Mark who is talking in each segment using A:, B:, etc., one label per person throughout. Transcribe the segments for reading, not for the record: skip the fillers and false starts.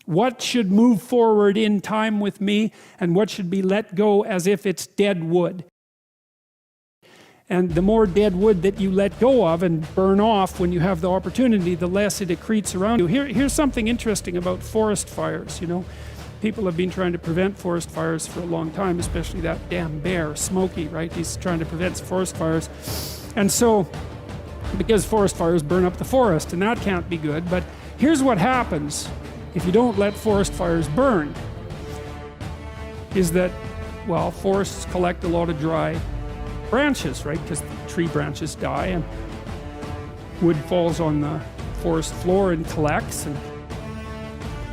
A: What should move forward in time with me, and what should be let go as if it's dead wood. And the more dead wood that you let go of and burn off when you have the opportunity, the less it accretes around you. Here's something interesting about forest fires, you know. People have been trying to prevent forest fires for a long time, especially that damn bear, Smokey, right? He's trying to prevent forest fires. And so, because forest fires burn up the forest, and that can't be good. But here's what happens if you don't let forest fires burn, is that, well, forests collect a lot of dry branches, right? Because tree branches die and wood falls on the forest floor and collects. And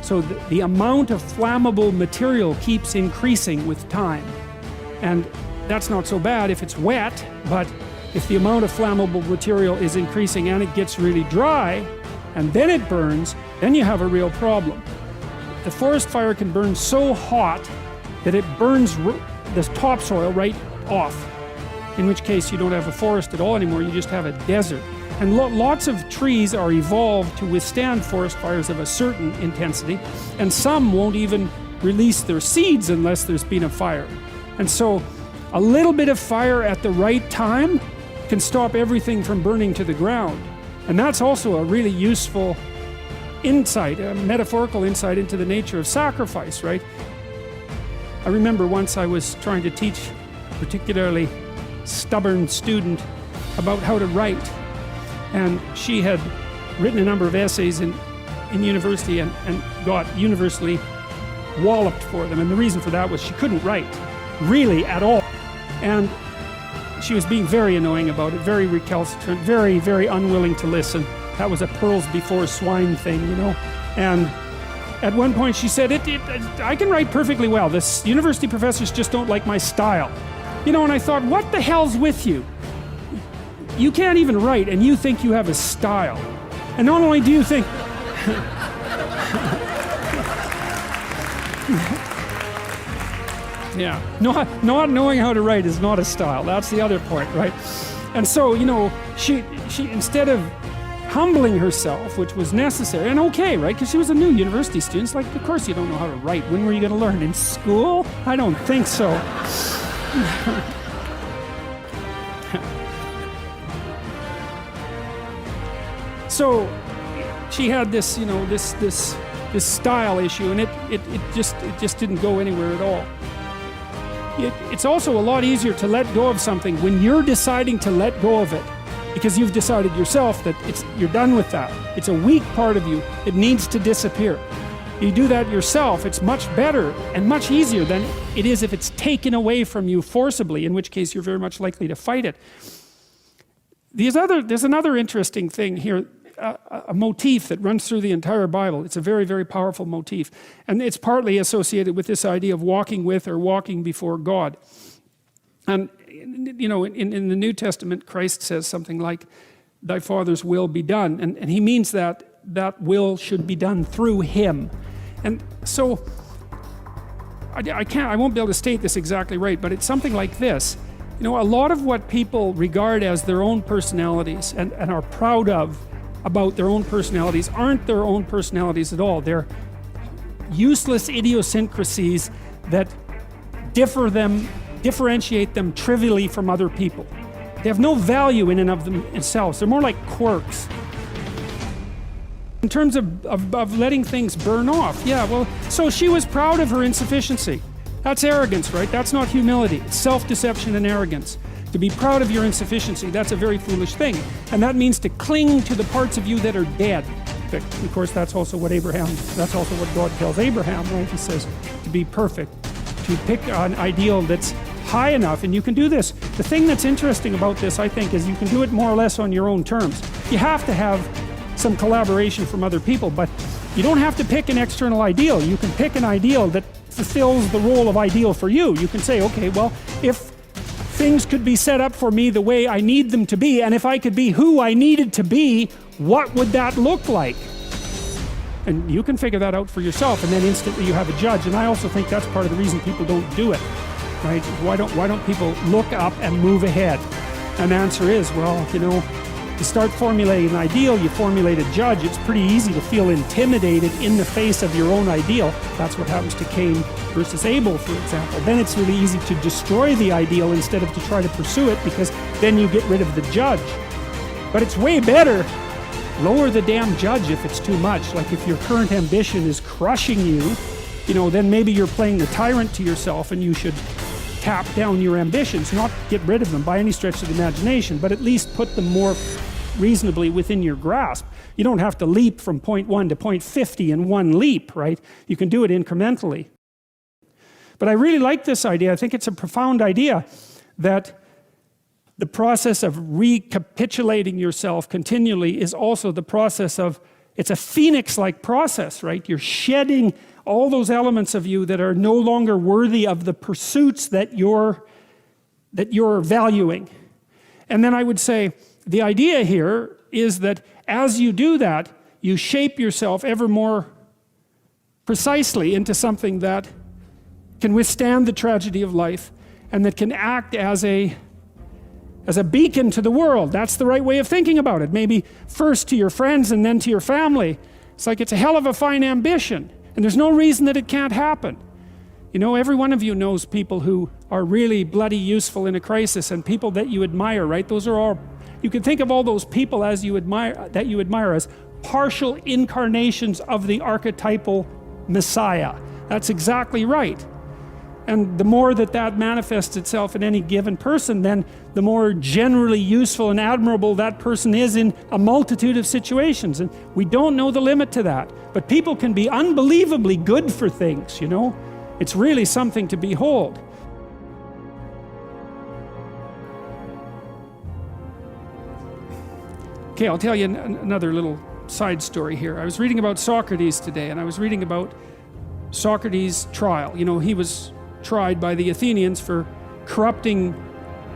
A: so the amount of flammable material keeps increasing with time. And that's not so bad if it's wet, but if the amount of flammable material is increasing and it gets really dry, and then it burns, then you have a real problem. The forest fire can burn so hot that it burns the topsoil right off, in which case you don't have a forest at all anymore, you just have a desert. And lots of trees are evolved to withstand forest fires of a certain intensity, and some won't even release their seeds unless there's been a fire. And so a little bit of fire at the right time can stop everything from burning to the ground. And that's also a really useful insight, a metaphorical insight into the nature of sacrifice, right? I remember once I was trying to teach a particularly stubborn student about how to write. And she had written a number of essays in university and got universally walloped for them. And the reason for that was she couldn't write, really, at all. And she was being very annoying about it, very recalcitrant, very, very unwilling to listen. That was a pearls before swine thing, you know. And at one point she said, I can write perfectly well. The university professors just don't like my style. You know, and I thought, what the hell's with you? You can't even write, and you think you have a style. And not only do you think... yeah, not knowing how to write is not a style. That's the other point, right? And so, you know, she instead of humbling herself, which was necessary, and okay, right? Because she was a new university student. It's like, of course you don't know how to write. When were you going to learn? In school? I don't think so. So she had this, you know, this style issue, and it just didn't go anywhere at all. It's also a lot easier to let go of something when you're deciding to let go of it, because you've decided yourself that you're done with that. It's a weak part of you. It needs to disappear. You do that yourself, it's much better and much easier than it is if it's taken away from you forcibly, in which case you're very much likely to fight it. There's another interesting thing here, a motif that runs through the entire Bible. It's a very, very powerful motif. And it's partly associated with this idea of walking with or walking before God. And, you know, in the New Testament, Christ says something like, thy Father's will be done. And he means that will should be done through him. And so, I won't be able to state this exactly right, but it's something like this. You know, a lot of what people regard as their own personalities and are proud of about their own personalities aren't their own personalities at all. They're useless idiosyncrasies that differentiate them trivially from other people. They have no value in and of themselves. They're more like quirks. In terms of letting things burn off, yeah, well, so she was proud of her insufficiency. That's arrogance, right? That's not humility. It's self-deception and arrogance. To be proud of your insufficiency, that's a very foolish thing. And that means to cling to the parts of you that are dead. Of course, that's also what God tells Abraham, right? He says to be perfect, to pick an ideal that's high enough, and you can do this. The thing that's interesting about this, I think, is you can do it more or less on your own terms. You have to have some collaboration from other people, but you don't have to pick an external ideal. You can pick an ideal that fulfills the role of ideal for you. You can say, okay, well, if things could be set up for me the way I need them to be, and if I could be who I needed to be, what would that look like? And you can figure that out for yourself, and then instantly you have a judge. And I also think that's part of the reason people don't do it, right? Why don't people look up and move ahead? And the answer is, well, you know, You start formulating an ideal, you formulate a judge, it's pretty easy to feel intimidated in the face of your own ideal. That's what happens to Cain versus Abel, for example. Then it's really easy to destroy the ideal instead of to try to pursue it, because then you get rid of the judge. But it's way better, lower the damn judge if it's too much. Like if your current ambition is crushing you, then maybe you're playing the tyrant to yourself, and you should tap down your ambitions, not get rid of them by any stretch of the imagination, but at least put them more reasonably within your grasp. You don't have to leap from point 1 to point 50 in one leap, right? You can do it incrementally. But I really like this idea. I think it's a profound idea that the process of recapitulating yourself continually is also the process of, it's a phoenix-like process, right? You're shedding all those elements of you that are no longer worthy of the pursuits that you're valuing. And then I would say, the idea here is that as you do that, you shape yourself ever more precisely into something that can withstand the tragedy of life and that can act as a beacon to the world. That's the right way of thinking about it. Maybe first to your friends and then to your family. It's like it's a hell of a fine ambition, and there's no reason that it can't happen. Every one of you knows people who are really bloody useful in a crisis, and people that you admire, right? Those are all, you can think of all those people as you admire as partial incarnations of the archetypal Messiah. That's exactly right. And the more that manifests itself in any given person, then the more generally useful and admirable that person is in a multitude of situations. And we don't know the limit to that. But people can be unbelievably good for things, It's really something to behold. Okay, I'll tell you another little side story here. I was reading about Socrates today, and I was reading about Socrates' trial. He was tried by the Athenians for corrupting,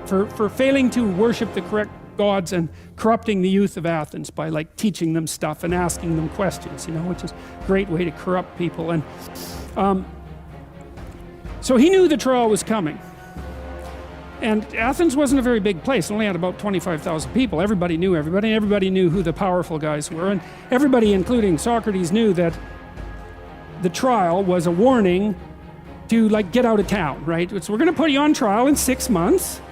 A: for failing to worship the correct gods and corrupting the youth of Athens by teaching them stuff and asking them questions, which is a great way to corrupt people. And so he knew the trial was coming. And Athens wasn't a very big place. It only had about 25,000 people. Everybody knew everybody. Everybody knew who the powerful guys were. And everybody, including Socrates, knew that the trial was a warning to get out of town, right? So we're going to put you on trial in 6 months,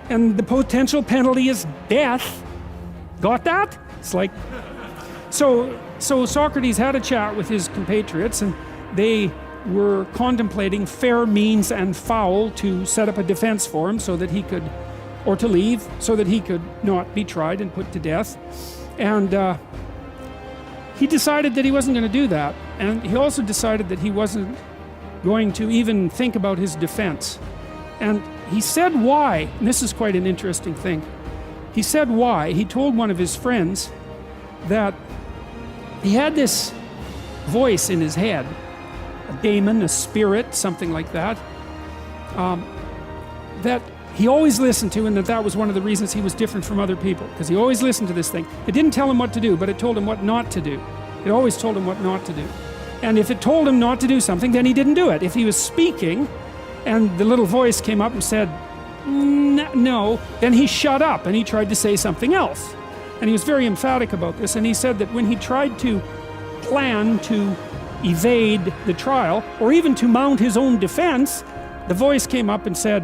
A: and the potential penalty is death. Got that? It's so Socrates had a chat with his compatriots, and they were contemplating fair means and foul to set up a defense for him so that he could, or to leave, so that he could not be tried and put to death. And he decided that he wasn't going to do that. And he also decided that he wasn't going to even think about his defense. And he said why, and this is quite an interesting thing. He said why. He told one of his friends that he had this voice in his head, a daemon, a spirit, something like that, that he always listened to, and that was one of the reasons he was different from other people, because he always listened to this thing. It didn't tell him what to do, but it told him what not to do. It always told him what not to do. And if it told him not to do something, then he didn't do it. If he was speaking and the little voice came up and said, no, then he shut up and he tried to say something else. And he was very emphatic about this. And he said that when he tried to plan to evade the trial, or even to mount his own defense, the voice came up and said,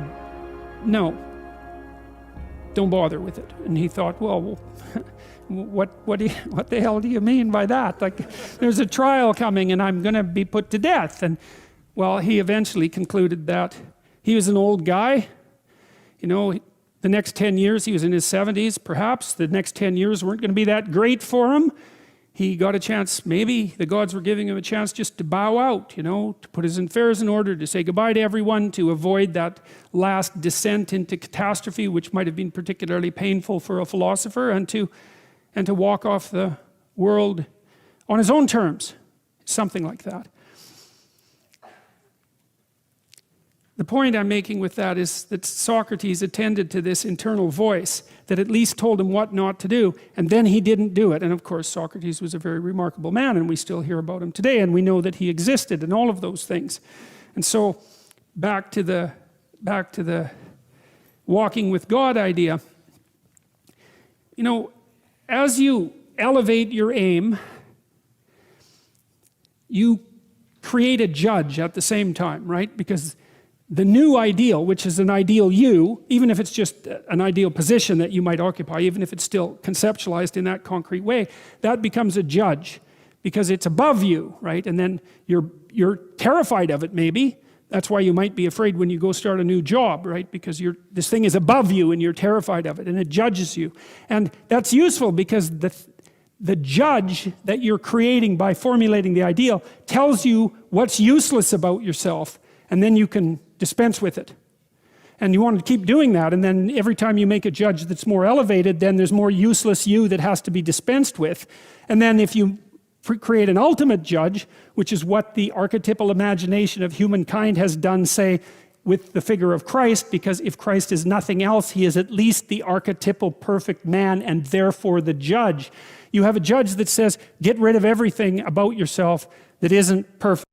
A: no, don't bother with it. And he thought, well, what the hell do you mean by that? There's a trial coming and I'm going to be put to death. And well, he eventually concluded that he was an old guy. The next 10 years, he was in his 70s, perhaps. The next 10 years weren't going to be that great for him. He got a chance, maybe the gods were giving him a chance just to bow out, to put his affairs in order, to say goodbye to everyone, to avoid that last descent into catastrophe, which might have been particularly painful for a philosopher, and to walk off the world on his own terms, something like that. The point I'm making with that is that Socrates attended to this internal voice that at least told him what not to do, and then he didn't do it. And of course, Socrates was a very remarkable man, and we still hear about him today, and we know that he existed and all of those things. And so, back to the walking with God idea. as you elevate your aim, you create a judge at the same time, right? Because the new ideal, which is an ideal you, even if it's just an ideal position that you might occupy, even if it's still conceptualized in that concrete way, that becomes a judge because it's above you, right? And then you're terrified of it, maybe. That's why you might be afraid when you go start a new job, right? Because this thing is above you and you're terrified of it and it judges you. And that's useful because the judge that you're creating by formulating the ideal tells you what's useless about yourself, and then you can dispense with it. And you want to keep doing that, and then every time you make a judge that's more elevated, then there's more useless you that has to be dispensed with. And then if you create an ultimate judge, which is what the archetypal imagination of humankind has done, say, with the figure of Christ, because if Christ is nothing else, he is at least the archetypal perfect man and therefore the judge. You have a judge that says, get rid of everything about yourself that isn't perfect.